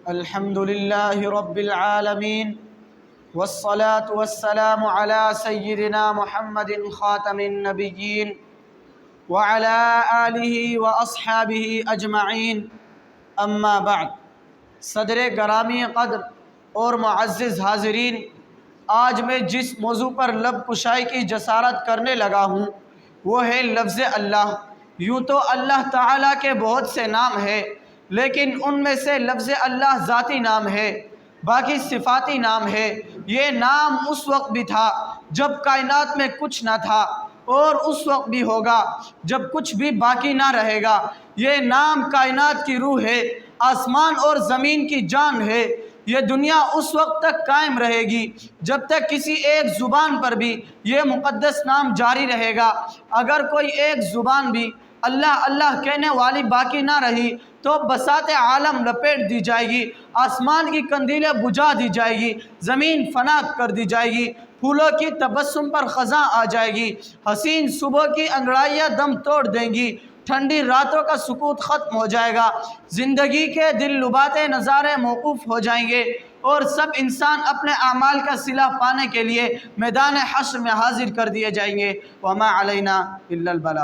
الحمد لله رب العالمين والصلاة والسلام على سيدنا محمد خاتم النبيين وعلى آله وأصحابه أجمعين اما بعد۔ صدر گرامی قدر اور معزز حاضرین، آج میں جس موضوع پر لب کشائی کی جسارت کرنے لگا ہوں وہ ہے لفظ اللہ۔ یوں تو اللہ تعالیٰ کے بہت سے نام ہیں، لیکن ان میں سے لفظ اللہ ذاتی نام ہے، باقی صفاتی نام ہے۔ یہ نام اس وقت بھی تھا جب کائنات میں کچھ نہ تھا، اور اس وقت بھی ہوگا جب کچھ بھی باقی نہ رہے گا۔ یہ نام کائنات کی روح ہے، آسمان اور زمین کی جان ہے۔ یہ دنیا اس وقت تک قائم رہے گی جب تک کسی ایک زبان پر بھی یہ مقدس نام جاری رہے گا۔ اگر کوئی ایک زبان بھی اللہ اللہ کہنے والی باقی نہ رہی تو بساط عالم لپیٹ دی جائے گی، آسمان کی قندیلیں بجھا دی جائے گی، زمین فنا کر دی جائے گی، پھولوں کی تبسم پر خزاں آ جائے گی، حسین صبح کی انگڑائیاں دم توڑ دیں گی، ٹھنڈی راتوں کا سکوت ختم ہو جائے گا، زندگی کے دل لباتے نظارے موقوف ہو جائیں گے، اور سب انسان اپنے اعمال کا صلہ پانے کے لیے میدان حشر میں حاضر کر دیے جائیں گے۔ وما علینا الا البلاغ۔